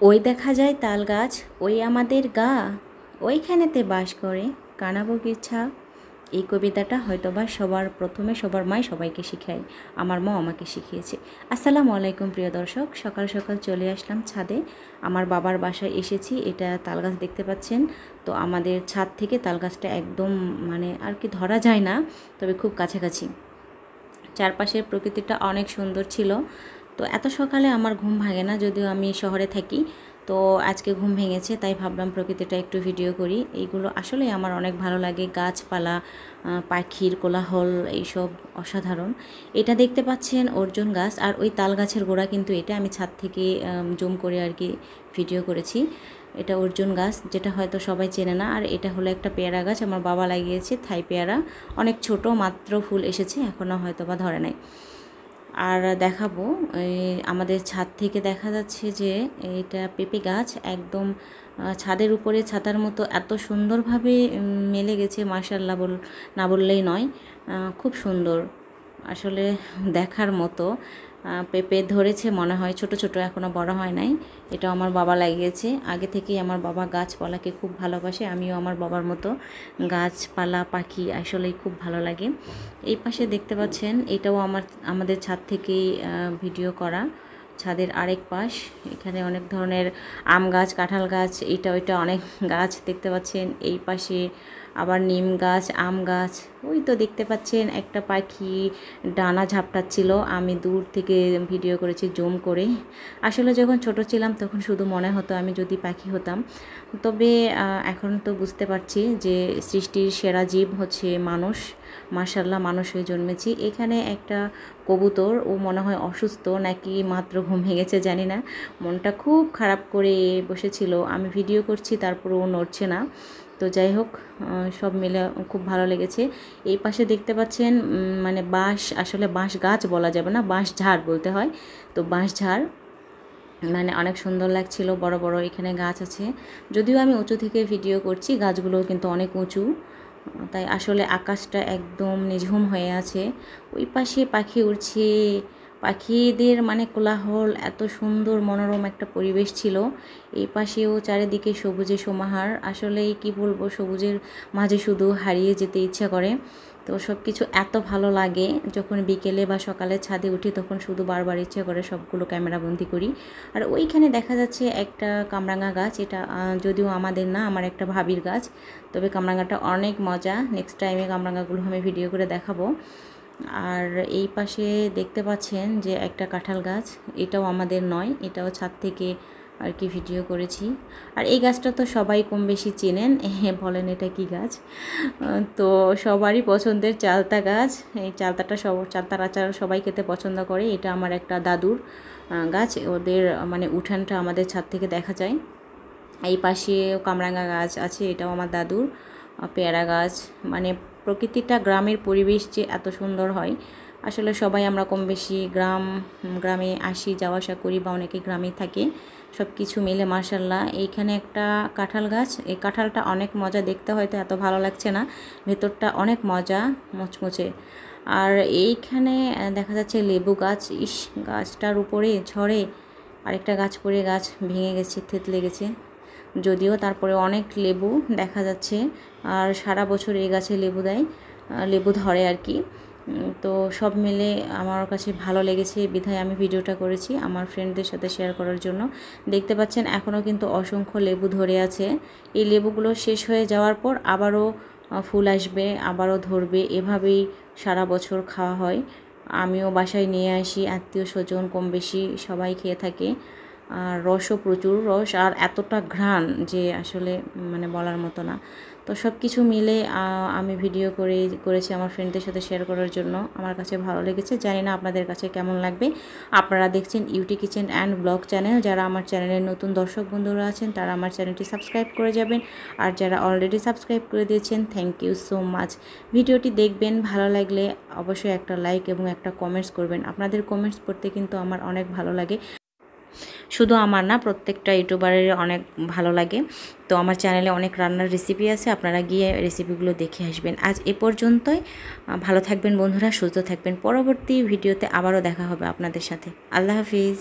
ওই দেখা যায় তাল গাছ, ওই আমাদের গা, ওইখানেতে বাস করে কানাবগিছা। এই কবিতাটা হয়তোবা সবার প্রথমে সবার মাই সবাইকে শিখায়, আমার মা আমাকে শিখিয়েছে। আসসালামু আলাইকুম প্রিয় দর্শক, সকাল সকাল চলে আসলাম ছাদে। আমার বাবার বাসায় এসেছি। এটা তাল গাছ দেখতে পাচ্ছেন। তো আমাদের ছাদ থেকে তাল গাছটা একদম মানে আর কি ধরা যায় না, তবে খুব কাছাকাছি। চারপাশের প্রকৃতিটা অনেক সুন্দর ছিল। তো এত সকালে আমার ঘুম ভাঙে না, যদিও আমি শহরে থাকি। তো আজকে ঘুম ভেঙেছে, তাই ভাবলাম প্রকৃতিটা একটু ভিডিও করি। এইগুলো আসলে আমার অনেক ভালো লাগে, গাছপালা, পাখির কোলাহল, এইসব অসাধারণ। এটা দেখতে পাচ্ছেন অর্জুন গাছ, আর ওই তাল গাছের গোড়া কিন্তু এটা আমি ছাদ থেকে জুম করে আর কি ভিডিও করেছি। এটা অর্জুন গাছ, যেটা হয়তো সবাই চেনে না। আর এটা হলো একটা পেয়ারা গাছ, আমার বাবা লাগিয়েছে থাই পেয়ারা, অনেক ছোট, মাত্র ফুল এসেছে, এখনও হয়তো বা ধরে নাই। আর দেখাবো, আমাদের ছাদ থেকে দেখা যাচ্ছে যে এটা পেঁপে গাছ, একদম ছাদের উপরে ছাতার মতো এত সুন্দরভাবে মেলে গেছে, মাশাআল্লাহ না বললেই নয়। খুব সুন্দর, আসলে দেখার মতো। পেঁপে ধরেছে মনে হয়, ছোট ছোট, এখনও বড় হয় নাই। এটা আমার বাবা লাগিয়েছে। আগে থেকেই আমার বাবা গাছপালাকে খুব ভালোবাসে, আমিও আমার বাবার মতো গাছপালা পাখি আসলেই খুব ভালো লাগে। এই পাশে দেখতে পাচ্ছেন, এটাও আমাদের ছাদ থেকেই ভিডিও করা। ছাদের আরেক পাশ, এখানে অনেক ধরনের আম গাছ, কাঁঠাল গাছ, এটা ওইটা অনেক গাছ দেখতে পাচ্ছেন। এই পাশে আবার নিম গাছ, আম গাছ। ওই তো দেখতে পাচ্ছেন একটা পাখি ডানা ঝাপটাচ্ছিল, আমি দূর থেকে ভিডিও করেছি জুম করে। আসলে যখন ছোট ছিলাম তখন শুধু মনে হতো আমি যদি পাখি হতাম। তবে এখন তো বুঝতে পারছি যে সৃষ্টির সেরা জীব হচ্ছে মানুষ। মাশাআল্লাহ, মানুষ হয়ে জন্মেছি। এখানে একটা কবুতর, ও মনে হয় অসুস্থ নাকি মাত্র ঘুম ভেঙেছে জানি না, মনটা খুব খারাপ করে বসেছিল। আমি ভিডিও করছি, তারপর ও নড়ছে না। তো যাই হোক, সব মিলে খুব ভালো লেগেছে। এই পাশে দেখতে পাচ্ছেন মানে বাঁশ, আসলে বাঁশ গাছ বলা যাবে না, বাঁশ ঝাড় বলতে হয়। তো বাঁশ ঝাড় মানে অনেক সুন্দর লাগছিল, বড় বড় এখানে গাছ আছে। যদিও আমি উঁচু থেকে ভিডিও করছি, গাছগুলোও কিন্তু অনেক উঁচু, তাই আসলে আকাশটা একদম নিঝুম হয়ে আছে। ওই পাশে পাখি উড়ছে, পাখিদের মানে কোলাহল, এত সুন্দর মনোরম একটা পরিবেশ ছিল। এই পাশেও চারিদিকে সবুজে সমাহার, আসলেই কি বলবো, সবুজের মাঝে শুধু হারিয়ে যেতে ইচ্ছা করে। তো সব কিছু এত ভালো লাগে, যখন বিকেলে বা সকালে ছাদে উঠি তখন শুধু বারবার ইচ্ছা করে সবগুলো ক্যামেরাবন্দি করি। আর ওইখানে দেখা যাচ্ছে একটা কামরাঙা গাছ, এটা যদিও আমাদের না, আমার একটা ভাবির গাছ। তবে কামরাঙাটা অনেক মজা, নেক্সট টাইমে কামরাঙাগুলো আমি ভিডিও করে দেখাবো। আর এই পাশে দেখতে পাচ্ছেন যে একটা কাঁঠাল গাছ, এটাও আমাদের নয়, এটাও ছাদ থেকে আর কি ভিডিও করেছি। আর এই গাছটা তো সবাই কম বেশি চেনেন, বলেন এটা কি গাছ? তো সবারই পছন্দের চালতা গাছ। এই চালতাটা চালতার আচার সবাই খেতে পছন্দ করে। এটা আমার একটা দাদুর গাছ, ওদের মানে উঠানটা আমাদের ছাদ থেকে দেখা যায়। এই পাশে কামরাঙা গাছ আছে, এটাও আমার দাদুর। পেয়ারা গাছ, মানে প্রকৃতিটা, গ্রামের পরিবেশ যে এত সুন্দর হয়। আসলে সবাই আমরা কম বেশি গ্রামে আসি, যাওয়া আসা করি, বা অনেকে গ্রামেই থাকে। সব কিছু মিলে মাশাআল্লাহ। এইখানে একটা কাঁঠাল গাছ, এই কাঁঠালটা অনেক মজা, দেখতে হয়তো এত ভালো লাগছে না, ভেতরটা অনেক মজা, মুচমুচে। আর এইখানে দেখা যাচ্ছে লেবু গাছ, ইস, গাছটার উপরে ঝড়ে আরেকটা গাছ পড়ে গাছ ভেঙে গেছে, থেতলে গেছে। যদিও তারপরে অনেক লেবু দেখা যাচ্ছে, আর সারা বছর এই গাছে লেবু দেয়, লেবু ধরে আর কি। তো সব মিলে আমার কাছে ভালো লেগেছে, বিধায় আমি ভিডিওটা করেছি আমার ফ্রেন্ডদের সাথে শেয়ার করার জন্য। দেখতে পাচ্ছেন এখনও কিন্তু অসংখ্য লেবু ধরে আছে। এই লেবুগুলো শেষ হয়ে যাওয়ার পর আবারও ফুল আসবে, আবারও ধরবে, এভাবেই সারা বছর খাওয়া হয়। আমিও বাসায় নিয়ে আসি, আত্মীয় স্বজন কম বেশি সবাই খেয়ে থাকে। আর রসও প্রচুর, রস আর এতটা ঘ্রাণ যে আসলে মানে বলার মতো না। তো সব কিছু মিলে আমি ভিডিও করেছি আমার ফ্রেন্ডদের সাথে শেয়ার করার জন্য। আমার কাছে ভালো লেগেছে, জানি না আপনাদের কাছে কেমন লাগবে। আপনারা দেখছেন UT kitchen and blog channel. যারা আমার চ্যানেলের নতুন দর্শক বন্ধুরা আছেন তারা আমার চ্যানেলটি সাবস্ক্রাইব করে যাবেন, আর যারা অলরেডি সাবস্ক্রাইব করে দিয়েছেন থ্যাংক ইউ সো মাচ। ভিডিওটি দেখবেন, ভালো লাগলে অবশ্যই একটা লাইক এবং একটা কমেন্টস করবেন। আপনাদের কমেন্টস পড়তে কিন্তু আমার অনেক ভালো লাগে, শুধু আমার না, প্রত্যেকটা ইউটিউবারের অনেক ভালো লাগে। তো আমার চ্যানেলে অনেক রান্নার রেসিপি আছে, আপনারা গিয়ে রেসিপিগুলো দেখে আসবেন। আজ এ পর্যন্তই। ভালো থাকবেন বন্ধুরা, সুস্থ থাকবেন। পরবর্তী ভিডিওতে আবারও দেখা হবে আপনাদের সাথে। আল্লাহ হাফিজ।